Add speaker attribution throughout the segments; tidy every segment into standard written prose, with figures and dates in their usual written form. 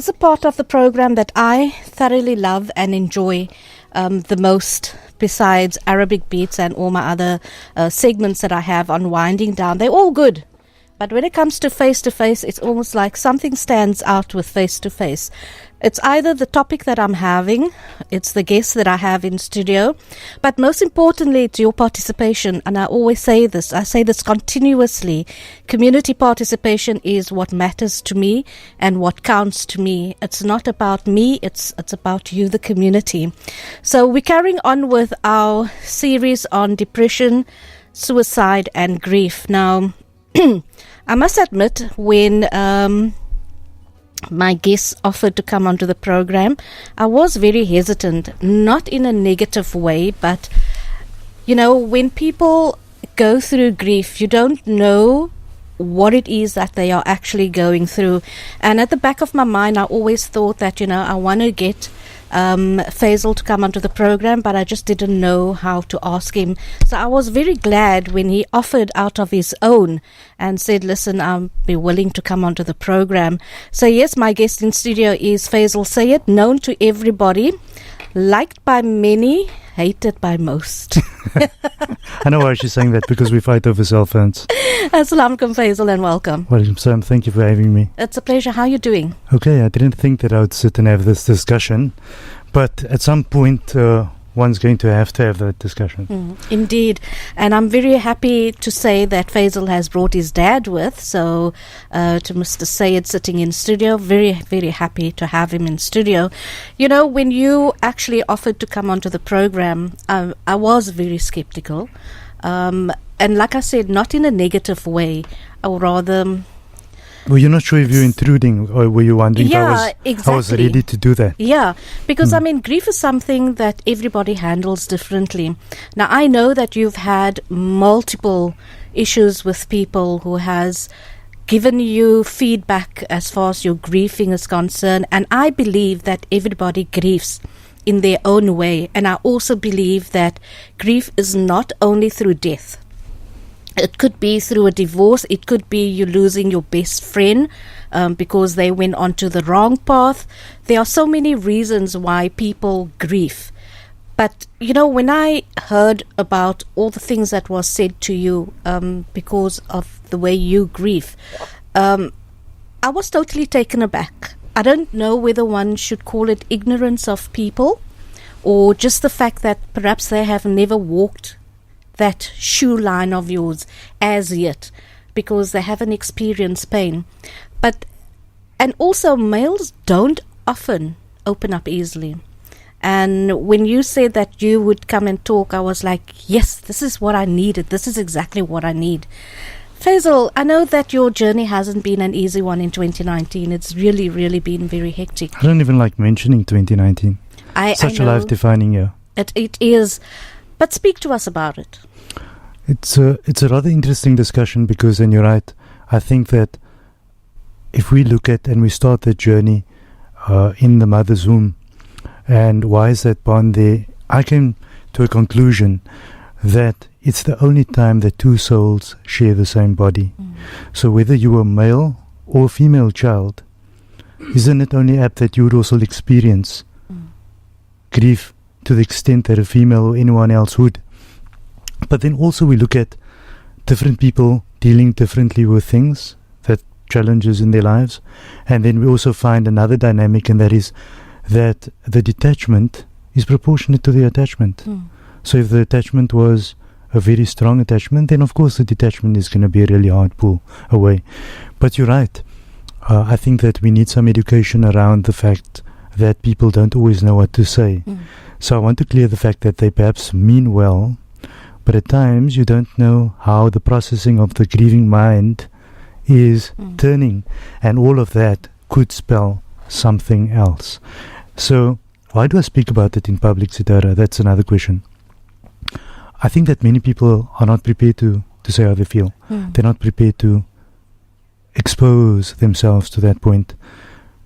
Speaker 1: is a part of the program that I thoroughly love and enjoy the most, besides Arabic beats and all my other segments that I have on Winding Down. They're all good. But when it comes to face-to-face, it's almost like something stands out with face-to-face. It's either the topic that I'm having, it's the guests that I have in studio, but most importantly, it's your participation. And I always say this, I say this continuously. Community participation is what matters to me and what counts to me. It's not about me, it's about you, the community. So we're carrying on with our series on depression, suicide, and grief. Now, I must admit, when my guests offered to come onto the program, I was very hesitant, not in a negative way, but, you know, when people go through grief, you don't know what it is that they are actually going through. And at the back of my mind, I always thought that, you know, I want to get Faizal to come onto the program, but I just didn't know how to ask him. So I was very glad when he offered out of his own and said, listen, I'll be willing to come onto the program. So yes, my guest in studio is Faizal Sayed, known to everybody, liked by many, hated by most.
Speaker 2: I know why she's saying that, because we fight over cell phones.
Speaker 1: Assalamu alaikum, Faizal, and welcome.
Speaker 2: Walaikum salam. Thank you for having me.
Speaker 1: It's a pleasure. How are you doing?
Speaker 2: Okay, I didn't think that I would sit and have this discussion, but at some point one's going to have that discussion.
Speaker 1: Indeed. And I'm very happy to say that Faizal has brought his dad with, so to Mr. Sayed sitting in studio, very, very happy to have him in studio. You know, when you actually offered to come onto the program, I was very skeptical. And like I said, not in a negative way, or rather...
Speaker 2: Well, you're not sure if you're intruding, or were you wondering
Speaker 1: exactly.
Speaker 2: I was ready to do that?
Speaker 1: Yeah, because I mean, grief is something that everybody handles differently. Now, I know that you've had multiple issues with people who has given you feedback as far as your grieving is concerned, and I believe that everybody grieves in their own way. And I also believe that grief is not only through death. It could be through a divorce. It could be you losing your best friend because they went onto the wrong path. There are so many reasons why people grieve. But, you know, when I heard about all the things that was said to you because of the way you grieve, I was totally taken aback. I don't know whether one should call it ignorance of people or just the fact that perhaps they have never walked that shoe line of yours as yet because they haven't experienced pain. And also males don't often open up easily. And when you said that you would come and talk, I was like, yes, this is what I needed. This is exactly what I need. Faizal, I know that your journey hasn't been an easy one in 2019. It's really, really been very hectic.
Speaker 2: I don't even like mentioning 2019. Such a life-defining year.
Speaker 1: It is. But speak to us about it.
Speaker 2: It's a rather interesting discussion because, and you're right, I think that if we look at and we start the journey in the mother's womb, and why is that bond there, I came to a conclusion that it's the only time that two souls share the same body. So whether you were male or female child, isn't it only apt that you would also experience grief to the extent that a female or anyone else would? But then also we look at different people dealing differently with things, that challenges in their lives, and then we also find another dynamic, and that is that the detachment is proportionate to the attachment. So if the attachment was a very strong attachment, then of course the detachment is going to be a really hard pull away. But you're right. I think that we need some education around the fact that people don't always know what to say. So I want to clear the fact that they perhaps mean well, but at times you don't know how the processing of the grieving mind is turning, and all of that could spell something else. So why do I speak about it in public, Sitara? That's another question. I think that many people are not prepared to say how they feel. They're not prepared to expose themselves to that point.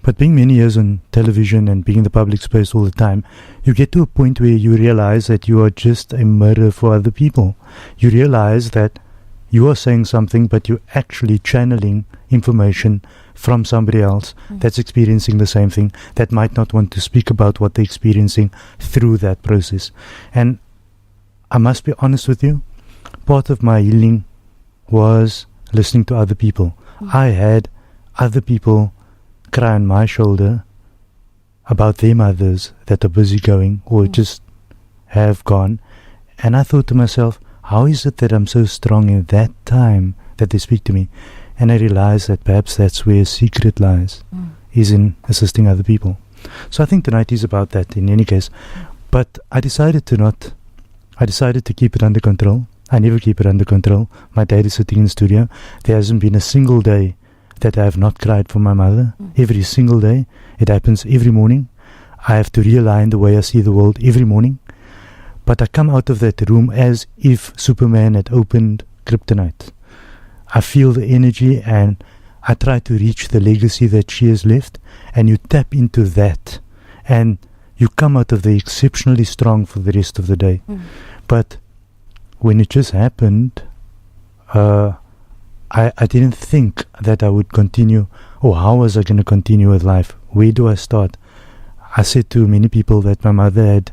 Speaker 2: But being many years on television and being in the public space all the time, you get to a point where you realize that you are just a mirror for other people. You realize that you are saying something, but you're actually channeling information from somebody else that's experiencing the same thing, that might not want to speak about what they're experiencing through that process. And I must be honest with you, part of my healing was listening to other people. I had other people cry on my shoulder about their mothers that are busy going or just have gone. And I thought to myself, how is it that I'm so strong in that time that they speak to me? And I realized that perhaps that's where a secret lies, is in assisting other people. So I think tonight is about that in any case. But I decided to keep it under control. I never keep it under control. My dad is sitting in the studio. There hasn't been a single day that I have not cried for my mother. Every single day. It happens every morning. I have to realign the way I see the world every morning. But I come out of that room as if Superman had opened kryptonite. I feel the energy and I try to reach the legacy that she has left, and you tap into that and you come out of there exceptionally strong for the rest of the day. But when it just happened, I didn't think that I would continue, or how was I going to continue with life? Where do I start? I said to many people that my mother had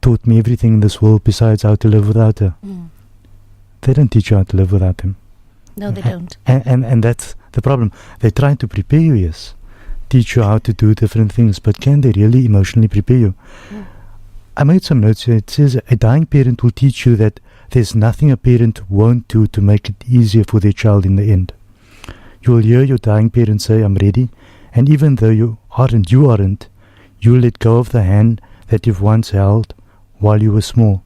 Speaker 2: taught me everything in this world besides how to live without her. They don't teach you how to live without them.
Speaker 1: No, they don't.
Speaker 2: And that's the problem. They try to prepare you, yes. Teach you how to do different things, but can they really emotionally prepare you? I made some notes here. It says a dying parent will teach you that there's nothing a parent won't do to make it easier for their child in the end. You will hear your dying parent say, I'm ready. And even though you aren't, you'll let go of the hand that you've once held while you were small.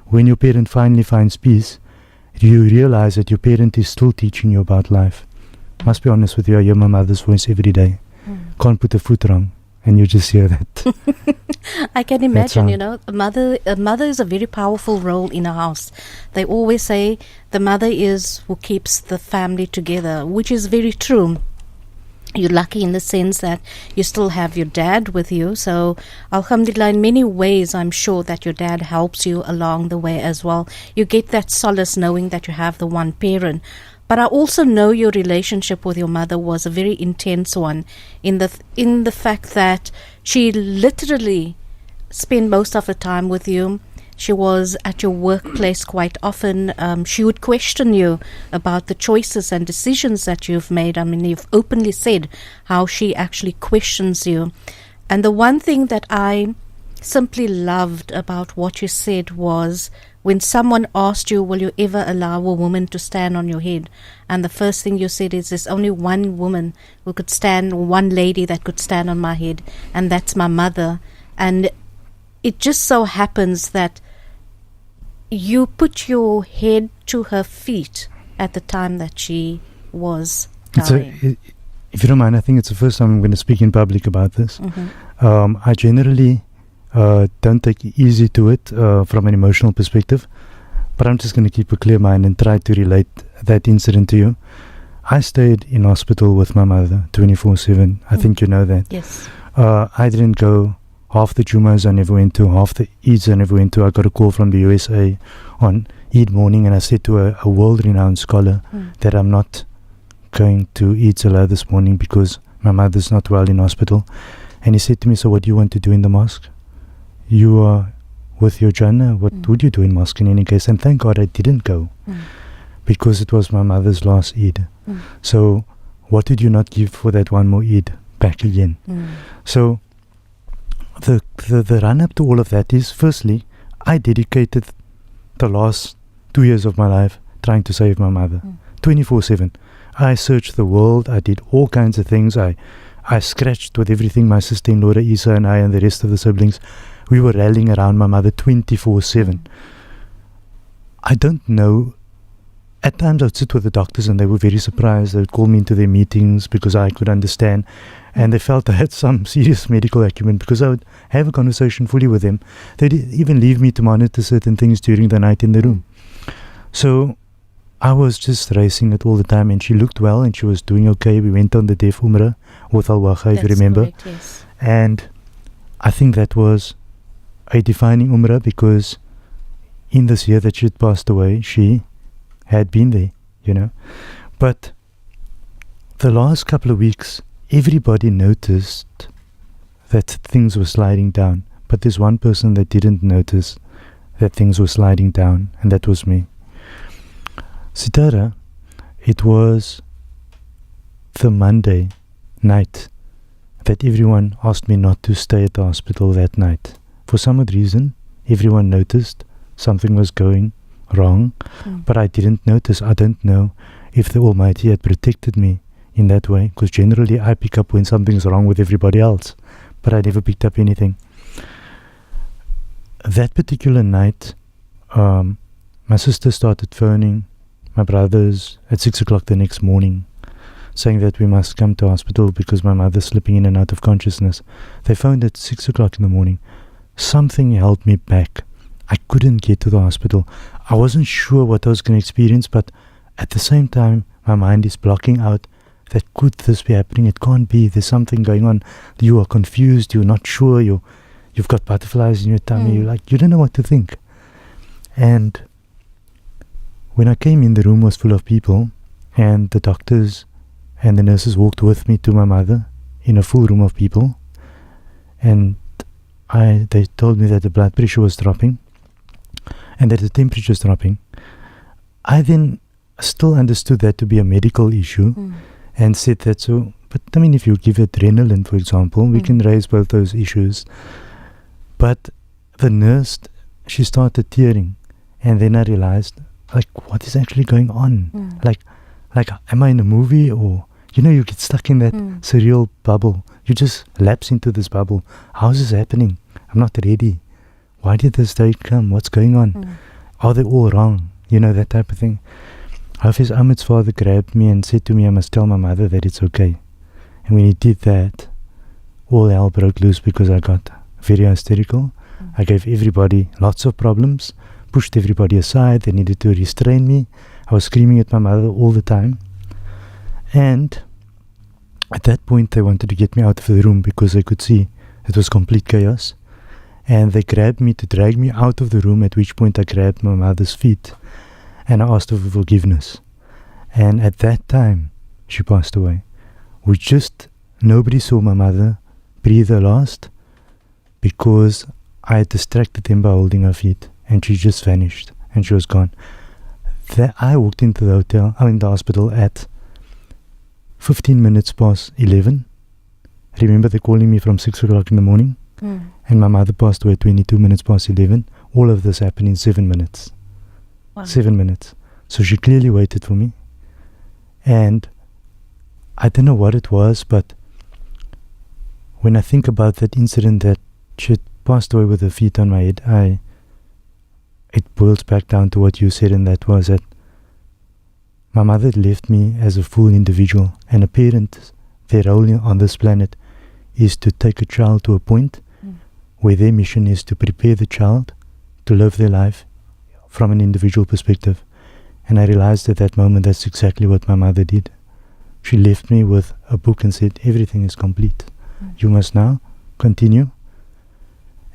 Speaker 2: When your parent finally finds peace, you realize that your parent is still teaching you about life. Must be honest with you, I hear my mother's voice every day. Can't put a foot wrong, and you just hear that.
Speaker 1: I can imagine, a mother is a very powerful role in a house. They always say the mother is who keeps the family together, which is very true. You're lucky in the sense that you still have your dad with you. So, alhamdulillah, in many ways, I'm sure that your dad helps you along the way as well. You get that solace knowing that you have the one parent. But I also know your relationship with your mother was a very intense one in the fact that she literally spent most of the time with you. She was at your workplace quite often. She would question you about the choices and decisions that you've made. I mean, you've openly said how she actually questions you. And the one thing that I simply loved about what you said was when someone asked you, will you ever allow a woman to stand on your head? And the first thing you said is, there's only one woman who could stand, one lady that could stand on my head, and that's my mother. And it just so happens that you put your head to her feet at the time that she was dying.
Speaker 2: If you don't mind, I think it's the first time I'm going to speak in public about this. I generally don't take easy to it from an emotional perspective, but I'm just going to keep a clear mind and try to relate that incident to you. I stayed in hospital with my mother 24/7. I think you know that.
Speaker 1: Yes.
Speaker 2: I didn't go half the Jumas I never went to, half the Eids I never went to. I got a call from the USA on Eid morning, and I said to a world-renowned scholar that I'm not going to Eid Salah this morning because my mother's not well in hospital. And he said to me, so what do you want to do in the mosque? You are with your Jannah. What would you do in mosque in any case? And thank God I didn't go because it was my mother's last Eid. So what did you not give for that one more Eid back again? So the run-up to all of that is, firstly, I dedicated the last 2 years of my life trying to save my mother. 24/7. I searched the world. I did all kinds of things. I scratched with everything. My sister-in-law, Isa, and I, and the rest of the siblings, we were rallying around my mother 24/7. I don't know. At times I would sit with the doctors and they were very surprised. They would call me into their meetings because I could understand. And they felt I had some serious medical acumen because I would have a conversation fully with them. They'd even leave me to monitor certain things during the night in the room. So I was just racing it all the time, and she looked well and she was doing okay. We went on the Deaf Umrah with Al-Waqa, if you remember.
Speaker 1: Correct, yes.
Speaker 2: And I think that was a defining Umrah because in this year that she had passed away, she had been there you know. But the last couple of weeks, everybody noticed that things were sliding down. But there's one person that didn't notice that things were sliding down, and that was me. Sitara, it was the Monday night that everyone asked me not to stay at the hospital that night. For some odd reason, everyone noticed something was going wrong, but I didn't notice. I don't know if the Almighty had protected me in that way, because generally I pick up when something's wrong with everybody else, but I never picked up anything. That particular night, my sister started phoning my brothers at 6 o'clock the next morning, saying that we must come to hospital because my mother's slipping in and out of consciousness. They phoned at 6 o'clock in the morning. Something held me back. I couldn't get to the hospital. I wasn't sure what I was going to experience, but at the same time, my mind is blocking out that could this be happening? It can't be. There's something going on. You are confused. You're not sure. You've got butterflies in your tummy. You don't know what to think. And when I came in, the room was full of people, and the doctors and the nurses walked with me to my mother in a full room of people. And they told me that the blood pressure was dropping and that the temperature was dropping. I then still understood that to be a medical issue and said that so, but I mean, if you give adrenaline, for example, we can raise both those issues. But the nurse, she started tearing, and then I realized, what is actually going on? Like, am I in a movie? Or, you get stuck in that surreal bubble. You just lapse into this bubble. How is this happening? I'm not ready. Why did this day come? What's going on? Are they all wrong? That type of thing. Hafiz Ahmed's father grabbed me and said to me, I must tell my mother that it's okay. And when he did that, all hell broke loose because I got very hysterical. I gave everybody lots of problems, pushed everybody aside. They needed to restrain me. I was screaming at my mother all the time. And at that point, they wanted to get me out of the room because they could see it was complete chaos. And they grabbed me to drag me out of the room, at which point I grabbed my mother's feet and I asked her for forgiveness. And at that time, she passed away. Nobody saw my mother breathe her last because I had distracted them by holding her feet, and she just vanished and she was gone. I walked into the hospital at 15 minutes past 11. Remember, they're calling me from 6 o'clock in the morning, and my mother passed away at 22 minutes past 11. All of this happened in 7 minutes. Wow. 7 minutes. So she clearly waited for me. And I don't know what it was, but when I think about that incident that she had passed away with her feet on my head, it boils back down to what you said, and that was that my mother left me as a full individual, and a parent, their role on this planet is to take a child to a point where their mission is to prepare the child to live their life from an individual perspective. And I realized at that moment that's exactly what my mother did. She left me with a book and said, everything is complete. You must now continue.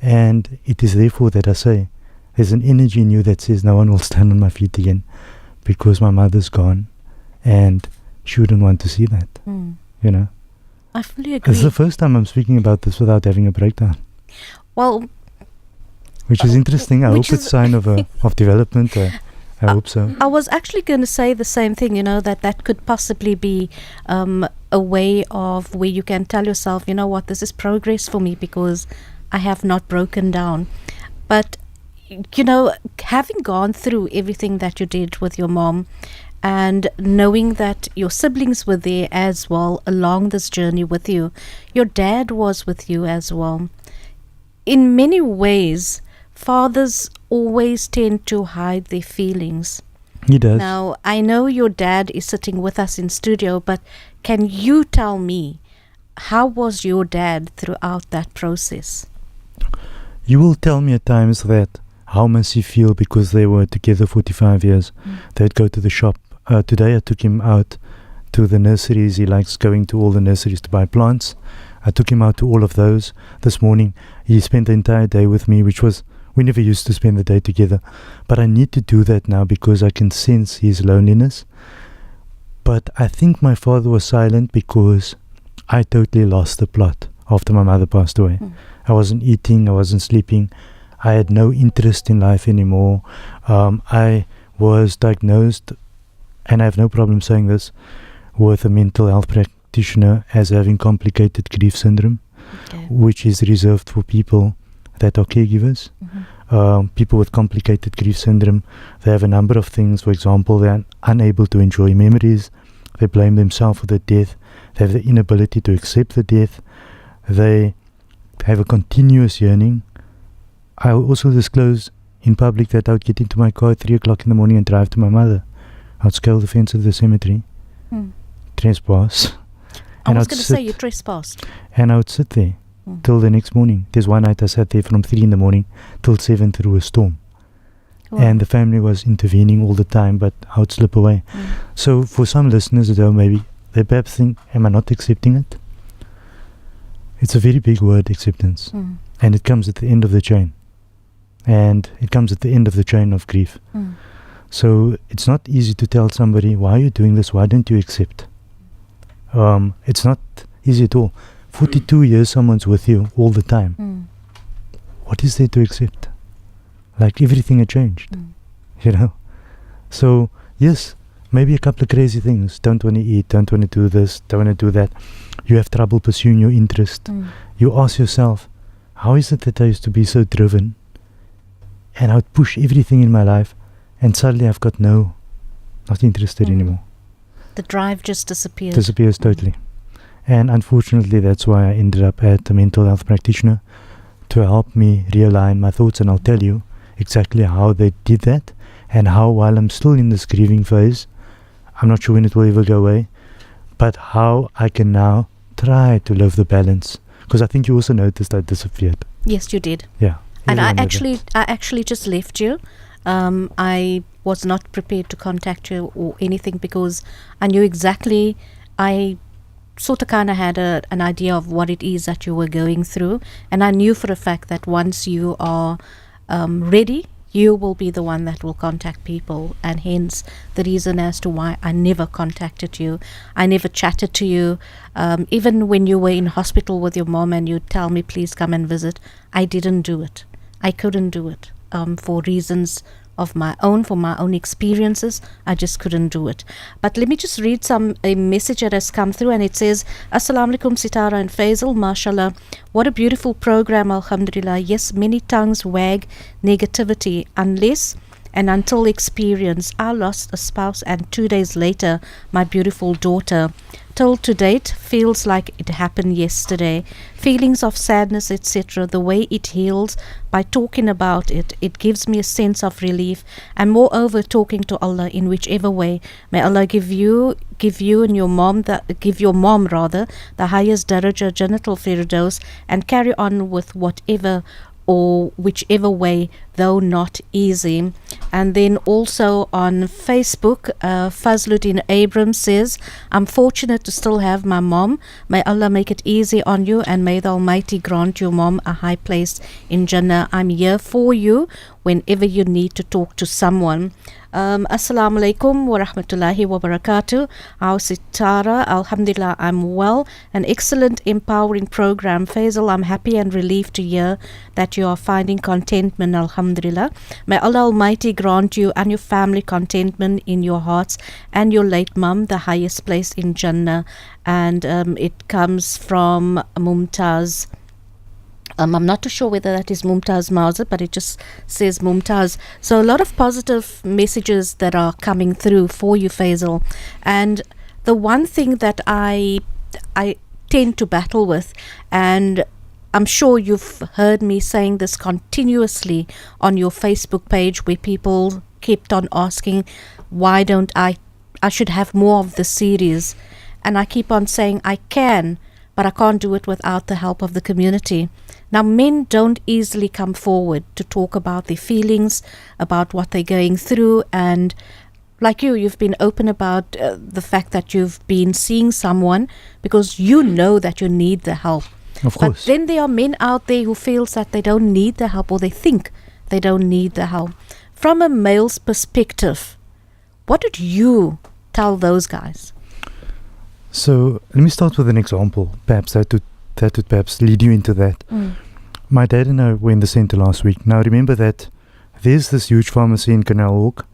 Speaker 2: And it is therefore that I say, there's an energy in you that says no one will stand on my feet again, because my mother's gone and she wouldn't want to see that.
Speaker 1: I fully agree.
Speaker 2: It's the first time I'm speaking about this without having a breakdown.
Speaker 1: Well,
Speaker 2: which is interesting. I hope it's a sign of development. I hope so.
Speaker 1: I was actually going to say the same thing, that could possibly be a way of where you can tell yourself, this is progress for me because I have not broken down. But, having gone through everything that you did with your mom and knowing that your siblings were there as well along this journey with you, your dad was with you as well. In many ways, fathers always tend to hide their feelings.
Speaker 2: He does.
Speaker 1: Now, I know your dad is sitting with us in studio, but can you tell me, how was your dad throughout that process?
Speaker 2: You will tell me at times that how must he feel because they were together 45 years. They'd go to the shop. Today I took him out to the nurseries. He likes going to all the nurseries to buy plants. I took him out to all of those. This morning he spent the entire day with me, which was, we never used to spend the day together. But I need to do that now because I can sense his loneliness. But I think my father was silent because I totally lost the plot after my mother passed away. I wasn't eating, I wasn't sleeping. I had no interest in life anymore. I was diagnosed, and I have no problem saying this, with a mental health practitioner as having complicated grief syndrome, which is reserved for people that are caregivers. People with complicated grief syndrome, they have a number of things. For example, they are unable to enjoy memories. They blame themselves for the death. They have the inability to accept the death. They have a continuous yearning. I will also disclose in public that I would get into my car at 3 o'clock in the morning and drive to my mother. I would scale the fence of the cemetery, trespass.
Speaker 1: I was going to say you trespassed.
Speaker 2: And I would sit there till the next morning. There's one night I sat there from 3 in the morning till 7 through a storm. Wow. And the family was intervening all the time, but I would slip away. So for some listeners, though, maybe they perhaps think, am I not accepting it? It's a very big word, acceptance. And it comes at the end of the chain. And it comes at the end of the chain of grief. So it's not easy to tell somebody, why are you doing this? Why don't you accept? It's not easy at all. 42 years someone's with you all the time. What is there to accept? Like everything had changed, you know? So, yes, maybe a couple of crazy things. Don't want to eat, don't want to do this, don't want to do that. You have trouble pursuing your interest. You ask yourself, how is it that I used to be so driven? And I would push everything in my life, and suddenly I've got not interested anymore.
Speaker 1: The drive just disappears.
Speaker 2: Disappears totally. And unfortunately, that's why I ended up at a mental health practitioner to help me realign my thoughts. And I'll tell you exactly how they did that, and how, while I'm still in this grieving phase, I'm not sure when it will ever go away, but how I can now try to live the balance. Because I think you also noticed I disappeared.
Speaker 1: Yes, you did.
Speaker 2: Yeah.
Speaker 1: And I actually just left you. I was not prepared to contact you or anything because I knew exactly, I sort of kind of had an idea of what it is that you were going through. And I knew for a fact that once you are ready, you will be the one that will contact people. And hence the reason as to why I never contacted you. I never chatted to you. Even when you were in hospital with your mom and you'd tell me, please come and visit, I didn't do it. I couldn't do it for reasons of my own, for my own experiences. I just couldn't do it. But let me just read a message that has come through, and it says, Assalamu alaikum Sitara and Faizal, mashallah, what a beautiful program, alhamdulillah. Yes, many tongues wag negativity unless and until experience. I lost a spouse, and 2 days later my beautiful daughter. Till to date feels like it happened yesterday. Feelings of sadness, etc., the way it heals by talking about it, it gives me a sense of relief, and moreover talking to Allah in whichever way. May Allah give you and your mom the highest daraja, Jannatul Firdaus, and carry on with whatever or whichever way, though not easy. And then also on Facebook, Fazluddin Abrams says, I'm fortunate to still have my mom. May Allah make it easy on you, and may the Almighty grant your mom a high place in Jannah. I'm here for you whenever you need to talk to someone. Assalamu alaikum wa rahmatullahi wa barakatuh. How's it, Tara? Alhamdulillah, I'm well. An excellent, empowering program. Faizal, I'm happy and relieved to hear that you are finding contentment, alhamdulillah. May Allah Almighty grant you and your family contentment in your hearts, and your late mum the highest place in Jannah. And it comes from Mumtaz. I'm not too sure whether that is Mumtaz Mauza, but it just says Mumtaz. So a lot of positive messages that are coming through for you, Faizal. And the one thing that I tend to battle with, and I'm sure you've heard me saying this continuously on your Facebook page, where people kept on asking, why don't I should have more of the series. And I keep on saying I can, but I can't do it without the help of the community. Now, men don't easily come forward to talk about their feelings, about what they're going through, and like you've been open about the fact that you've been seeing someone because you know that you need the help.
Speaker 2: Of course.
Speaker 1: But then there are men out there who feels that they don't need the help, or they think they don't need the help. From a male's perspective, what did you tell those guys?
Speaker 2: So let me start with an example. Perhaps that would perhaps lead you into that. My dad and I were in the centre last week. Now remember that there's this huge pharmacy in Canal Walk.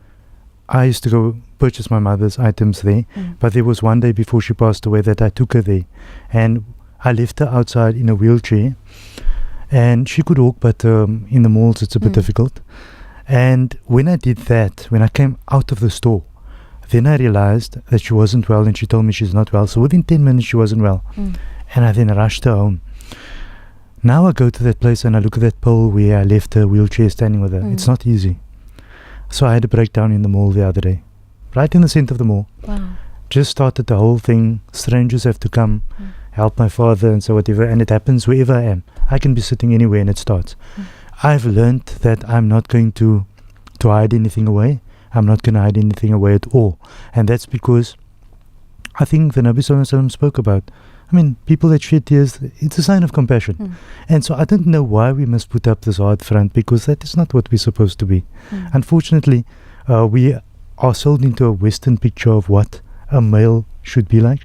Speaker 2: I used to go purchase my mother's items there, but there was one day before she passed away that I took her there, and I left her outside in a wheelchair, and she could walk, but in the malls it's a bit difficult. And when I did that, when I came out of the store, then I realized that she wasn't well, and she told me she's not well. So within 10 minutes she wasn't well, and I then rushed her home. Now I go to that place and I look at that pole where I left her wheelchair standing with her. It's not easy. So I had a breakdown in the mall the other day, right in the center of the mall.
Speaker 1: Wow.
Speaker 2: Just started the whole thing. Strangers have to come, help my father and so whatever. And it happens wherever I am. I can be sitting anywhere and it starts. I've learned that I'm not going to hide anything away. I'm not going to hide anything away at all. And that's because I think the Nabi Sallallahu Alaihi Wasallam spoke about, people that shed tears, it's a sign of compassion. And so I don't know why we must put up this hard front, because that is not what we're supposed to be. Unfortunately, we are sold into a Western picture of what a male should be like.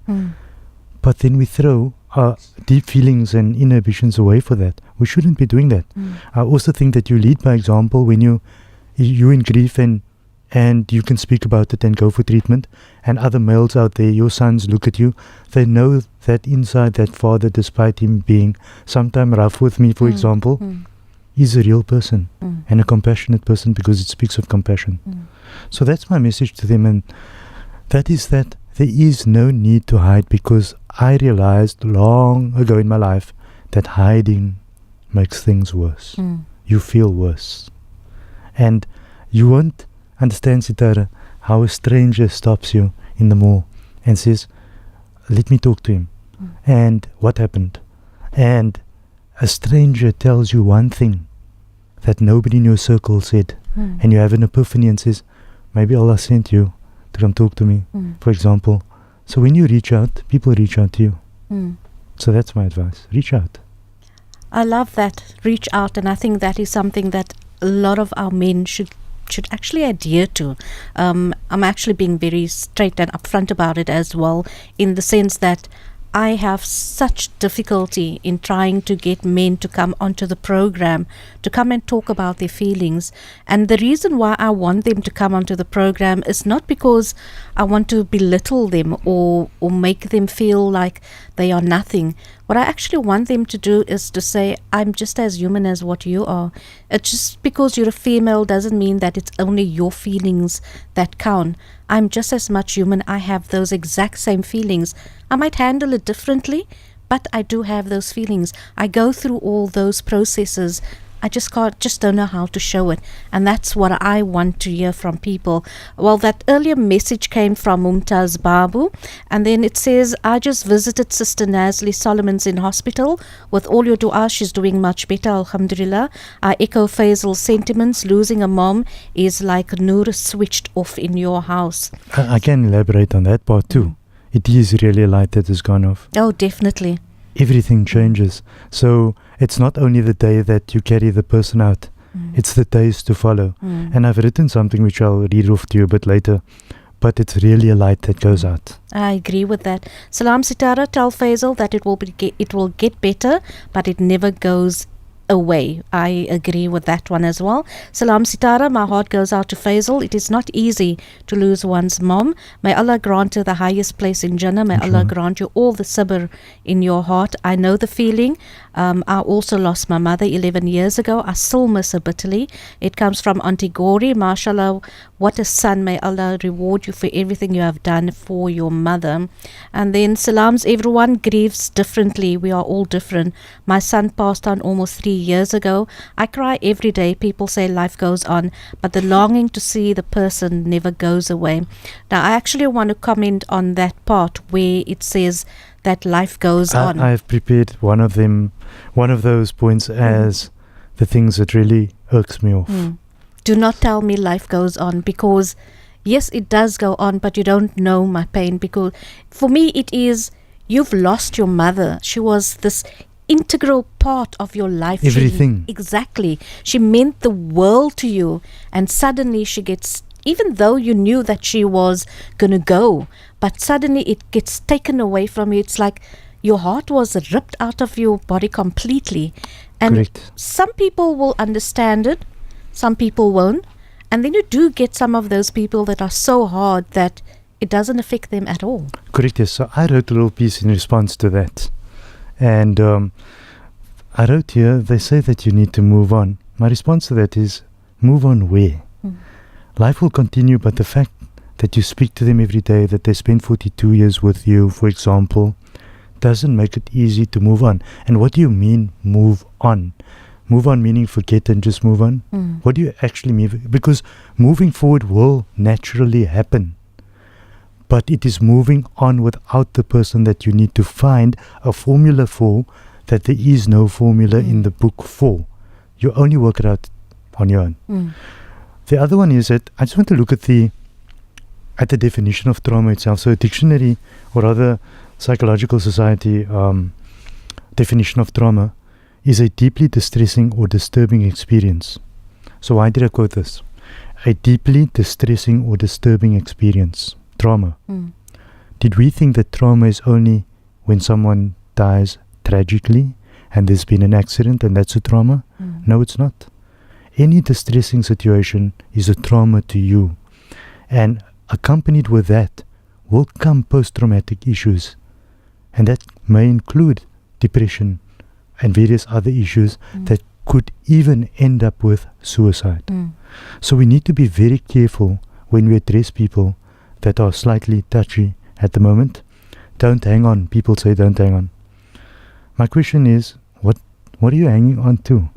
Speaker 2: But then we throw our deep feelings and inhibitions away for that. We shouldn't be doing that. I also think that you lead by example when you're in grief and you can speak about it and go for treatment, and other males out there, your sons, look at you. They know that inside that father, despite him being sometimes rough with me, for example, is a real person and a compassionate person, because it speaks of compassion. So that's my message to them, and that is that there is no need to hide, because I realized long ago in my life that hiding makes things worse. You feel worse. And you won't understand, Sitara, how a stranger stops you in the mall and says, let me talk to him. And what happened? And a stranger tells you one thing that nobody in your circle said. And you have an epiphany and says, maybe Allah sent you to come talk to me, for example. So when you reach out, people reach out to you. So that's my advice. Reach out.
Speaker 1: I love that. Reach out. And I think that is something that a lot of our men should actually adhere to. I'm actually being very straight and upfront about it as well, in the sense that I have such difficulty in trying to get men to come onto the program, to come and talk about their feelings. And the reason why I want them to come onto the program is not because I want to belittle them or make them feel like they are nothing. What I actually want them to do is to say, I'm just as human as what you are. It's just because you're a female doesn't mean that it's only your feelings that count. I'm just as much human. I have those exact same feelings. I might handle it differently, but I do have those feelings. I go through all those processes. I just don't know how to show it. And that's what I want to hear from people. Well, that earlier message came from Mumtaz Babu. And then it says, I just visited Sister Nazli Solomons in hospital. With all your dua, she's doing much better, alhamdulillah. I echo Faizal's sentiments. Losing a mom is like Noor switched off in your house.
Speaker 2: I can elaborate on that part too. It is really a light that has gone off.
Speaker 1: Oh, definitely.
Speaker 2: Everything changes. So it's not only the day that you carry the person out, it's the days to follow. And I've written something which I'll read off to you a bit later, but it's really a light that goes out.
Speaker 1: I agree with that. Salam Sitara, tell Faisal that it will get better, but it never goes away. I agree with that one as well. Salam Sitara, my heart goes out to Faisal. It is not easy to lose one's mom. May Allah grant her the highest place in Jannah. May Allah grant you all the sabr in your heart. I know the feeling. I also lost my mother 11 years ago. I still miss her bitterly. It comes from Auntie Gori. MashaAllah, what a son. May Allah reward you for everything you have done for your mother. And then salams, everyone grieves differently. We are all different. My son passed on almost 3 years ago. I cry every day. People say life goes on, but the longing to see the person never goes away. Now, I actually want to comment on that part where it says that life goes on.
Speaker 2: I have prepared one of those points as the things that really irks me off.
Speaker 1: Do not tell me life goes on, because yes, it does go on, but you don't know my pain. Because for me, it is, you've lost your mother. She was this integral part of your life.
Speaker 2: Everything.
Speaker 1: Exactly. She meant the world to you, and suddenly she gets even though you knew that she was going to go, but suddenly it gets taken away from you. It's like your heart was ripped out of your body completely. And
Speaker 2: Correct.
Speaker 1: some people will understand it, some people won't. And then you do get some of those people that are so hard that it doesn't affect them at all.
Speaker 2: Correct, yes. So I wrote a little piece in response to that. And I wrote here, they say that you need to move on. My response to that is, move on where? Life will continue, but the fact that you speak to them every day, that they spend 42 years with you, for example, doesn't make it easy to move on. And what do you mean, move on? Move on meaning forget and just move on? What do you actually mean? Because moving forward will naturally happen. But it is moving on without the person that you need to find a formula for, that there is no formula in the book for. You only work it out on your own. The other one is that I just want to look at the definition of trauma itself. So a dictionary, or rather Psychological Society definition of trauma, is a deeply distressing or disturbing experience. So why did I quote this? A deeply distressing or disturbing experience. Trauma. Did we think that trauma is only when someone dies tragically and there's been an accident and that's a trauma? No, it's not. Any distressing situation is a trauma to you. And accompanied with that will come post-traumatic issues. And that may include depression and various other issues that could even end up with suicide. So we need to be very careful when we address people that are slightly touchy at the moment. Don't hang on. People say don't hang on. My question is, what are you hanging on to?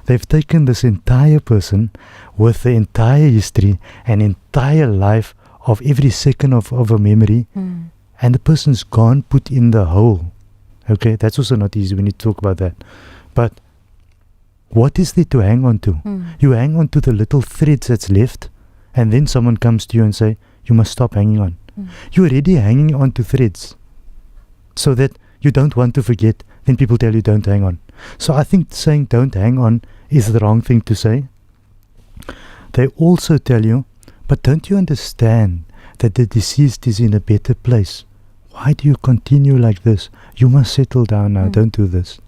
Speaker 2: They've taken this entire person with the entire history and entire life of every second of a memory, and the person's gone, put in the hole. Okay, that's also not easy. We need to talk about that. But what is there to hang on to? You hang on to the little threads that's left, and then someone comes to you and say, you must stop hanging on. You're already hanging on to threads so that you don't want to forget. Then people tell you don't hang on. So I think saying don't hang on is the wrong thing to say. They also tell you, but don't you understand that the deceased is in a better place? Why do you continue like this? You must settle down now. Don't do this.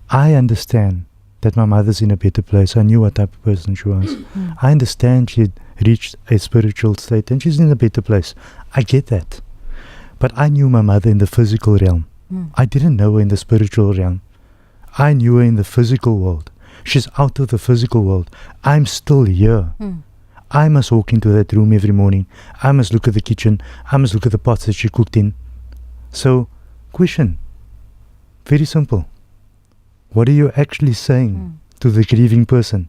Speaker 2: I understand that my mother's in a better place. I knew what type of person she was. I understand she had reached a spiritual state and she's in a better place. I get that. But I knew my mother in the physical realm. I didn't know her in the spiritual realm. I knew her in the physical world. She's out of the physical world. I'm still here. I must walk into that room every morning. I must look at the kitchen. I must look at the pots that she cooked in. So, question. Very simple. What are you actually saying to the grieving person?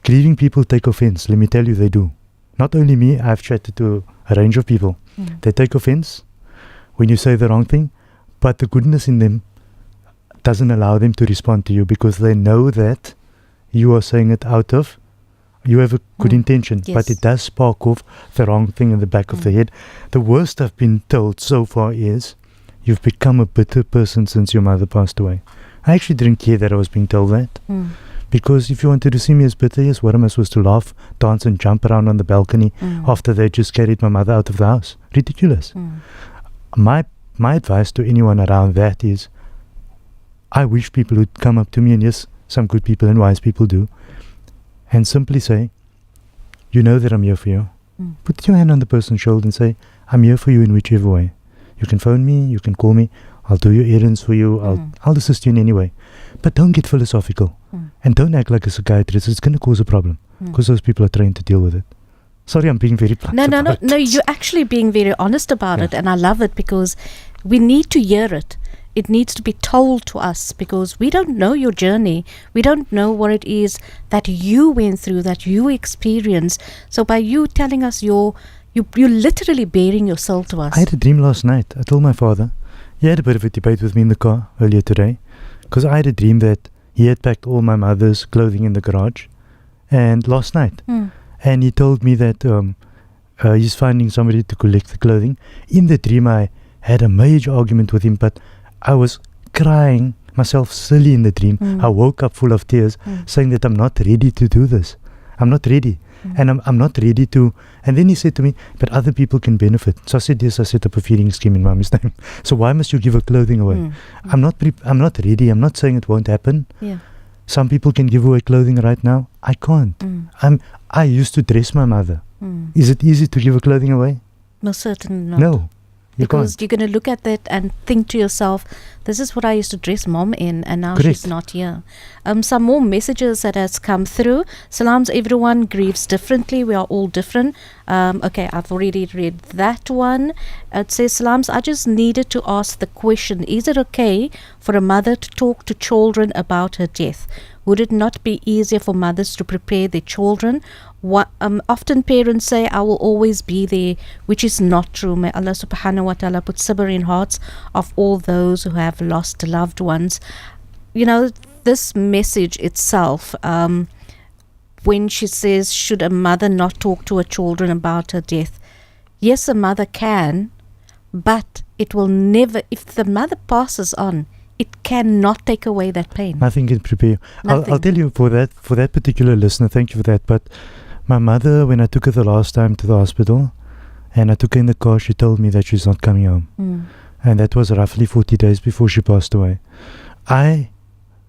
Speaker 2: Grieving people take offense. Let me tell you, they do. Not only me, I've chatted to a range of people. They take offense when you say the wrong thing, but the goodness in them doesn't allow them to respond to you because they know that you are saying it out of, you have a good intention, but it does spark off the wrong thing in the back of the head. The worst I've been told so far is, you've become a bitter person since your mother passed away. I actually didn't care that I was being told that. Because if you wanted to see me as bitter, yes, what am I supposed to laugh, dance and jump around on the balcony after they just carried my mother out of the house? Ridiculous. My advice to anyone around that is, I wish people would come up to me, and yes, some good people and wise people do, and simply say, you know that I'm here for you. Put your hand on the person's shoulder and say, I'm here for you in whichever way. You can phone me, you can call me, I'll do your errands for you, I'll assist you in any way. But don't get philosophical. And don't act like a psychiatrist. It's going to cause a problem. Because those people are trained to deal with it. Sorry, I'm being very blunt.
Speaker 1: No, you're actually being very honest about it. And I love it because we need to hear it. It needs to be told to us because we don't know your journey. We don't know what it is that you went through, that you experienced. So by you telling us you're literally bearing your soul to us.
Speaker 2: I had a dream last night. I told my father. He had a bit of a debate with me in the car earlier today. Because I had a dream that he had packed all my mother's clothing in the garage. And last night. And he told me that he's finding somebody to collect the clothing. In the dream, I had a major argument with him, but I was crying myself silly in the dream. I woke up full of tears, saying that I'm not ready to do this. I'm not ready. and I'm not ready to. And then he said to me, but other people can benefit. So I said, yes, I set up a feeding scheme in Mommy's name. So why must you give her clothing away? I'm not ready. I'm not saying it won't happen.
Speaker 1: Yeah.
Speaker 2: Some people can give away clothing right now. I can't. I used to dress my mother. Is it easy to give her clothing away?
Speaker 1: Most certainly not.
Speaker 2: No.
Speaker 1: Because you're going to look at that and think to yourself, this is what I used to dress mom in, and now she's not here. Some more messages that has come through. Salams, everyone grieves differently. We are all different. Okay, I've already read that one. It says, Salams, I just needed to ask the question, is it okay for a mother to talk to children about her death? Would it not be easier for mothers to prepare their children? Often parents say, I will always be there, which is not true. May Allah subhanahu wa ta'ala put sabr in hearts of all those who have lost loved ones. You know, this message itself, when she says, should a mother not talk to her children about her death? Yes, a mother can, but it will never, if the mother passes on, it cannot take away that pain.
Speaker 2: Nothing can prepare you. I'll tell you, for that particular listener, thank you for that. But my mother, when I took her the last time to the hospital, and I took her in the car, she told me that she's not coming home. And that was roughly 40 days before she passed away. I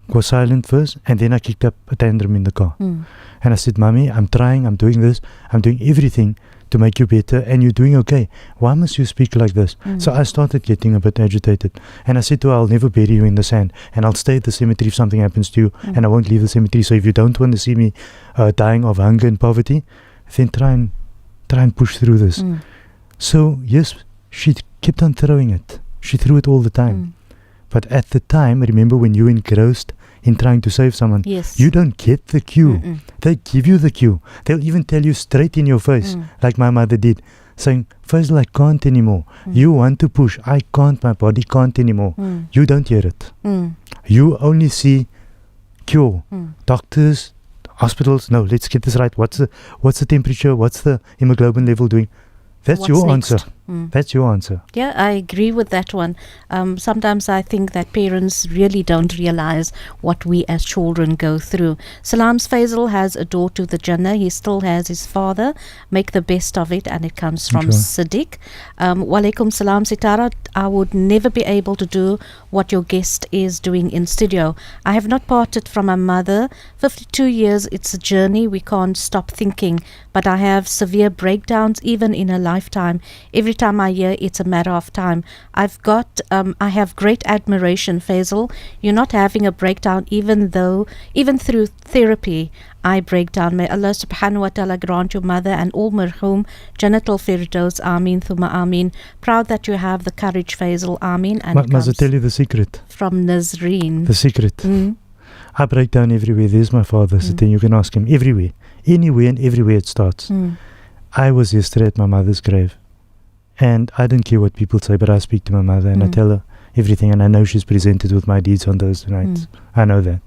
Speaker 2: was silent first, and then I kicked up a tantrum in the car. And I said, Mommy, I'm trying, I'm doing this, I'm doing everything to make you better, and you're doing okay. Why must you speak like this? So I started getting a bit agitated, and I said to her, I'll never bury you in the sand, and I'll stay at the cemetery if something happens to you, and I won't leave the cemetery. So if you don't want to see me dying of hunger and poverty, then try and push through this. So yes, she kept on throwing it. She threw it all the time. But at the time, remember when you engrossed in trying to save someone, you don't get the cue. They give you the cue. They'll even tell you straight in your face, like my mother did, saying, Faizal, I can't anymore. You want to push. I can't. My body can't anymore. You don't hear it. You only see cure. Doctors, hospitals, no, let's get this right. What's the temperature? What's the hemoglobin level doing? That's your answer. That's your answer.
Speaker 1: Yeah, I agree with that one. Sometimes I think that parents really don't realize what we as children go through. Salam's Faisal has a door to the Jannah. He still has his father. Make the best of it, and it comes from Siddiq. Walaikum salam, Sitara. I would never be able to do what your guest is doing in studio. I have not parted from my mother. 52 years, it's a journey. We can't stop thinking. But I have severe breakdowns even in a lifetime. Every time I hear it's a matter of time. I have great admiration, Faisal. You're not having a breakdown even through therapy. I break down. May Allah subhanahu wa ta'ala grant your mother and all marhum Janatul Firdaus. Ameen thumma ameen. Proud that you have the courage, Faisal. Ameen. And
Speaker 2: must I tell you the secret?
Speaker 1: From Nazreen.
Speaker 2: The secret. I break down everywhere. There's my father sitting. You can ask him. Everywhere. Anywhere and everywhere it starts. I was yesterday at my mother's grave, and I don't care what people say, but I speak to my mother and I tell her everything, and I know she's presented with my deeds on those nights. I know that.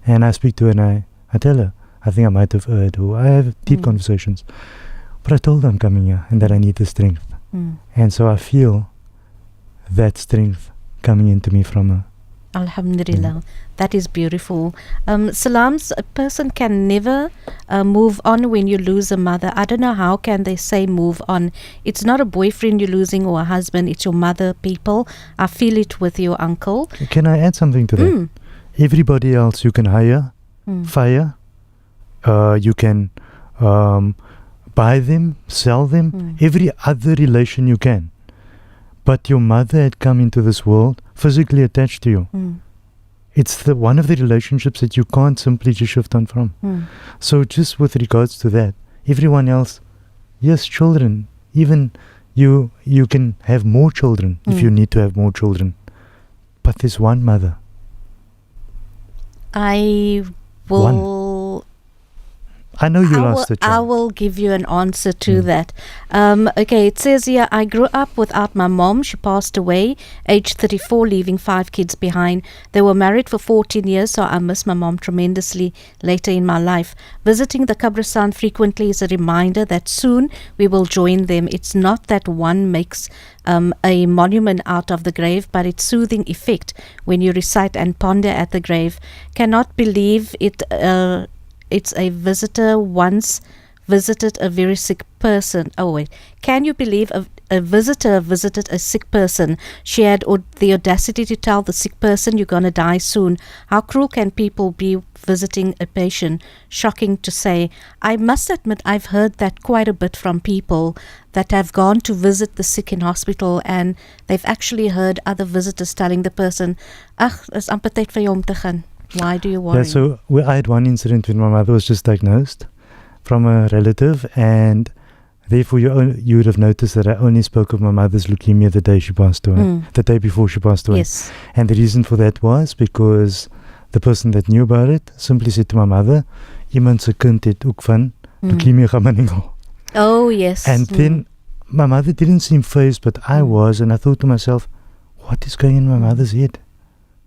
Speaker 2: And I speak to her and I tell her, I think I might have heard, or I have deep conversations. But I told her I'm coming here and that I need the strength. And so I feel that strength coming into me from her.
Speaker 1: Alhamdulillah. That is beautiful. Salams, a person can never move on when you lose a mother. I don't know how can they say move on. It's not a boyfriend you're losing or a husband. It's your mother, people. I feel it with your uncle.
Speaker 2: Can I add something to that? Everybody else you can hire, fire, you can buy them, sell them, every other relation you can. But your mother had come into this world physically attached to you. It's one of the relationships that you can't simply just shift on from. So just with regards to that, everyone else, yes, children, even you can have more children if you need to have more children. But there's one mother.
Speaker 1: I know you lost the child. I will give you an answer to that. Okay, it says here, I grew up without my mom. She passed away, age 34, leaving 5 kids behind. They were married for 14 years, so I miss my mom tremendously later in my life. Visiting the Qabristan frequently is a reminder that soon we will join them. It's not that one makes a monument out of the grave, but its soothing effect when you recite and ponder at the grave. Cannot believe it. It's a visitor once visited a very sick person? Oh wait, can you believe a visitor visited a sick person? She had the audacity to tell the sick person, "You're gonna die soon." How cruel can people be visiting a patient? Shocking to say. I must admit, I've heard that quite a bit from people that have gone to visit the sick in hospital, and they've actually heard other visitors telling the person, "Ag, is amper tyd vir jou om te gaan. Why do you worry?"
Speaker 2: Yeah, so I had one incident when my mother was just diagnosed from a relative, and therefore you would have noticed that I only spoke of my mother's leukemia the day she passed away, the day before she passed away.
Speaker 1: Yes.
Speaker 2: And the reason for that was because the person that knew about it simply said to my mother, "Iemand se kind het ook van leukemia gemaningel."
Speaker 1: Oh, yes.
Speaker 2: And then my mother didn't seem fazed, but I was, and I thought to myself, what is going in my mother's head?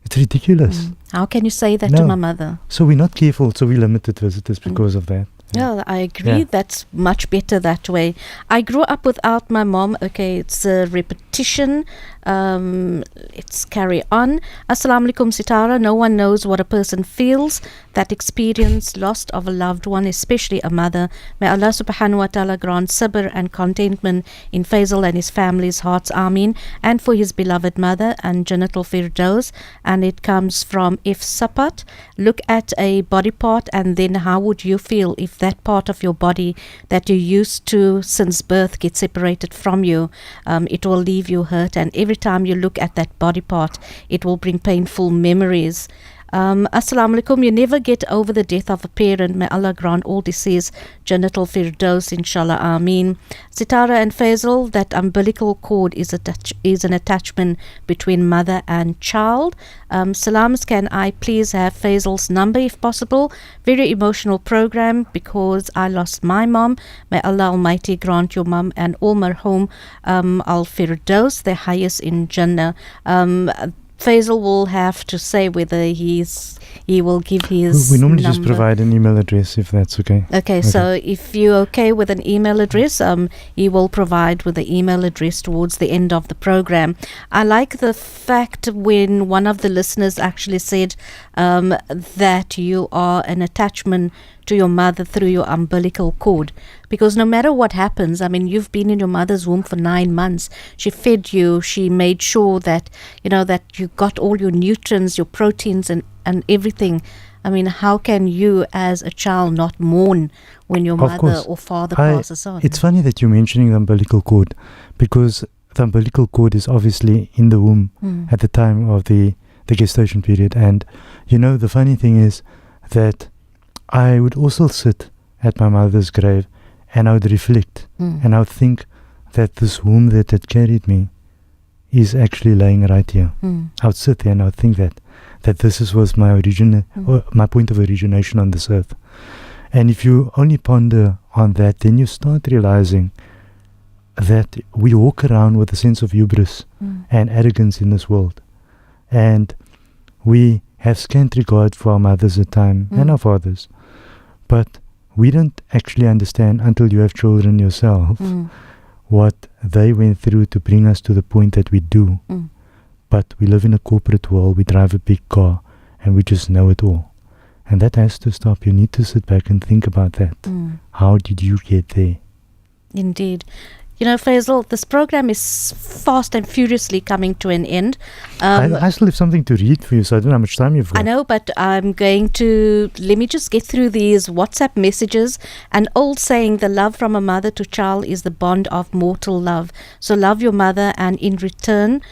Speaker 2: It's ridiculous.
Speaker 1: How can you say that to my mother?
Speaker 2: So we're not careful, so we limited visitors because of that.
Speaker 1: Yeah, I agree. That's much better that way. I grew up without my mom. Okay, it's a repetition. Let's carry on. Assalamu alaikum, Sitara. No one knows what a person feels. That experience, lost of a loved one, especially a mother. May Allah subhanahu wa ta'ala grant sabr and contentment in Faizal and his family's hearts. Ameen. And for his beloved mother and Jannatul Firdaus. And it comes from F. Sapat. Look at a body part, and then how would you feel if that part of your body that you're used to since birth gets separated from you? It will leave you hurt, and every time you look at that body part, it will bring painful memories. Assalamu alaikum. You never get over the death of a parent. May Allah grant all deceased Jannatul Firdaus, inshallah. Ameen. Sitara and Faizal, that umbilical cord is an attachment between mother and child. Salams, can I please have Faizal's number if possible? Very emotional program because I lost my mom. May Allah Almighty grant your mom and all marhum al-Firdaus, the highest in Jannah. Faizal will have to say whether he will give his
Speaker 2: We normally
Speaker 1: number.
Speaker 2: just provide an email address if that's okay.
Speaker 1: Okay, so if you're okay with an email address, he will provide with the email address towards the end of the program. I like the fact when one of the listeners actually said that you are an attachment to your mother through your umbilical cord, because no matter what happens, I mean, you've been in your mother's womb for 9 months. She fed you, she made sure that that you got all your nutrients, your proteins and everything. I mean, how can you as a child not mourn when your mother or father passes on?
Speaker 2: It's funny that you're mentioning the umbilical cord, because the umbilical cord is obviously in the womb at the time of the gestation period. And the funny thing is that I would also sit at my mother's grave and I would reflect and I would think that this womb that had carried me is actually laying right here. I would sit there and I would think that this was my origin, or my point of origination on this earth. And if you only ponder on that, then you start realizing that we walk around with a sense of hubris and arrogance in this world. And we have scant regard for our mothers at time and our fathers. But we don't actually understand until you have children yourself what they went through to bring us to the point that we do. But we live in a corporate world, we drive a big car, and we just know it all. And that has to stop. You need to sit back and think about that. How did you get there?
Speaker 1: Indeed. Faizal, this program is fast and furiously coming to an end.
Speaker 2: I still have something to read for you, so I don't know how much time you've got.
Speaker 1: I know, but I'm going to, let me just get through these WhatsApp messages. An old saying, the love from a mother to child is the bond of mortal love. So love your mother, and in return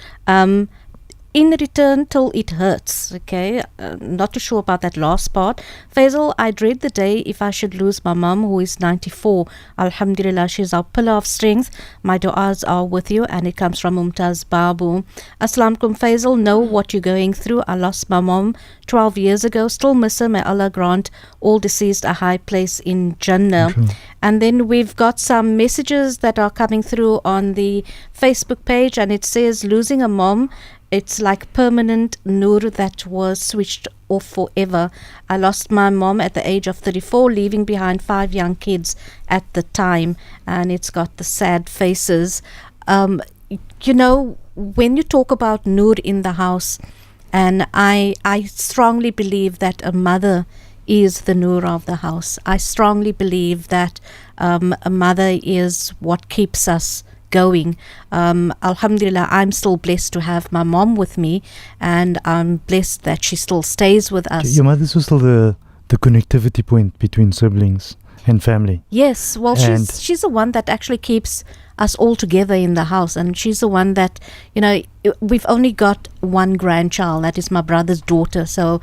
Speaker 1: till it hurts. Okay, not too sure about that last part. Faizal, I dread the day if I should lose my mum, who is 94. Alhamdulillah, she's our pillar of strength. My du'as are with you, and it comes from Mumtaz Babu. Assalamu alaikum, Faizal. Know what you're going through. I lost my mom 12 years ago. Still miss her. May Allah grant all deceased a high place in Jannah.
Speaker 2: Sure.
Speaker 1: And then we've got some messages that are coming through on the Facebook page, and it says, losing a mom, it's like permanent nur that was switched off forever. I lost my mom at the age of 34, leaving behind 5 young kids at the time. And it's got the sad faces. When you talk about nur in the house, and I strongly believe that a mother is the noor of the house. I strongly believe that a mother is what keeps us going. Alhamdulillah, I'm still blessed to have my mom with me, and I'm blessed that she still stays with us.
Speaker 2: Your mother's still the connectivity point between siblings and family.
Speaker 1: Yes, well, she's the one that actually keeps us all together in the house, and she's the one that, we've only got one grandchild, that is my brother's daughter. So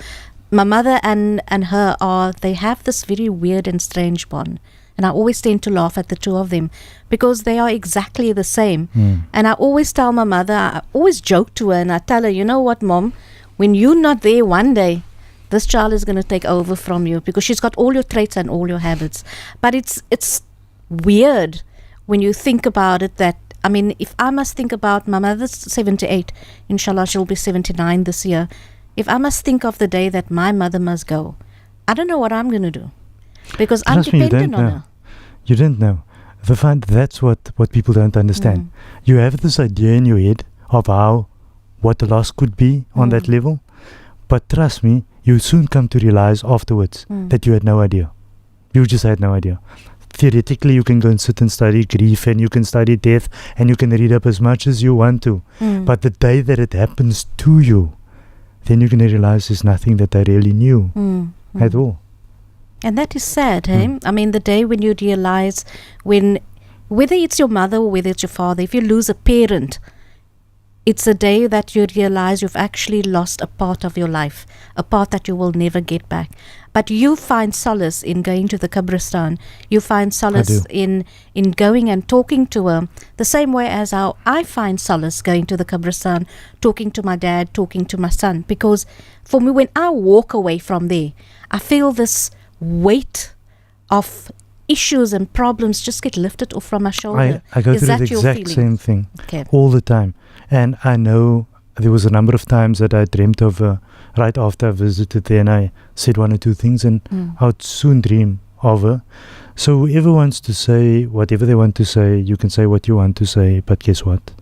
Speaker 1: my mother and her they have this very weird and strange bond. And I always tend to laugh at the two of them because they are exactly the same. And I always tell my mother, I always joke to her, and I tell her, you know what, Mom, when you're not there one day, this child is going to take over from you, because she's got all your traits and all your habits. But it's weird when you think about it that, I mean, if I must think about my mother's 78, inshallah she'll be 79 this year. If I must think of the day that my mother must go, I don't know what I'm going to do, because I'm dependent on her.
Speaker 2: You didn't know. That's what people don't understand. You have this idea in your head of what the loss could be on that level, but trust me, you soon come to realize afterwards that you had no idea. You just had no idea. Theoretically, you can go and sit and study grief, and you can study death, and you can read up as much as you want to. But the day that it happens to you, then you're going to realize there's nothing that I really knew at all.
Speaker 1: And that is sad, hey? I mean, the day when you realize, whether it's your mother or whether it's your father, if you lose a parent, it's a day that you realize you've actually lost a part of your life, a part that you will never get back. But you find solace in going to the Qabristan. You find solace in going and talking to her, the same way as how I find solace going to the Qabristan, talking to my dad, talking to my son. Because for me, when I walk away from there, I feel this weight of issues and problems just get lifted off from my shoulder.
Speaker 2: I go through the exact same thing all the time. And I know there was a number of times that I dreamt of her right after I visited there, and I said one or two things, and I would soon dream of her. So whoever wants to say whatever they want to say, you can say what you want to say, but guess what?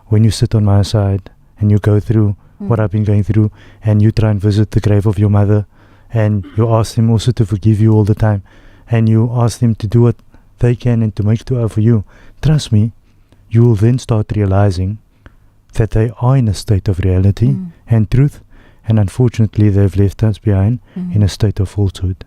Speaker 2: When you sit on my side and you go through what I've been going through, and you try and visit the grave of your mother, and you ask them also to forgive you all the time, and you ask them to do what they can and to make dua for you, trust me, you will then start realizing that they are in a state of reality and truth, and unfortunately they've left us behind in a state of falsehood.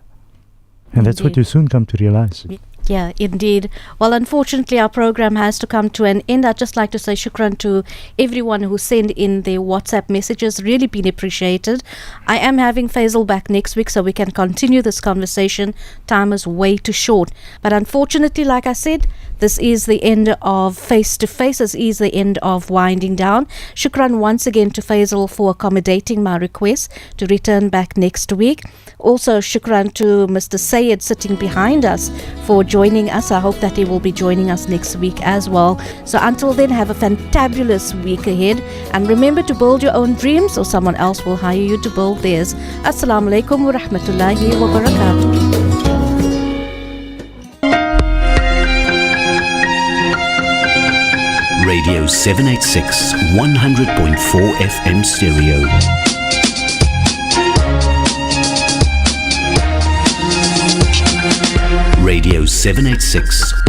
Speaker 2: And that's what you soon come to realize.
Speaker 1: Yeah, indeed. Well, unfortunately, our program has to come to an end. I'd just like to say shukran to everyone who sent in their WhatsApp messages. Really been appreciated. I am having Faizal back next week so we can continue this conversation. Time is way too short. But unfortunately, like I said, this is the end of Face to Face. This is the end of Winding Down. Shukran once again to Faizal for accommodating my request to return back next week. Also, shukran to Mr. Sayed sitting behind us for joining us. I hope that he will be joining us next week as well. So until then, have a fantabulous week ahead. And remember to build your own dreams, or someone else will hire you to build theirs. Assalamu alaikum wa rahmatullahi wa barakatuh.
Speaker 3: Radio 786 100.4 FM stereo. Radio 786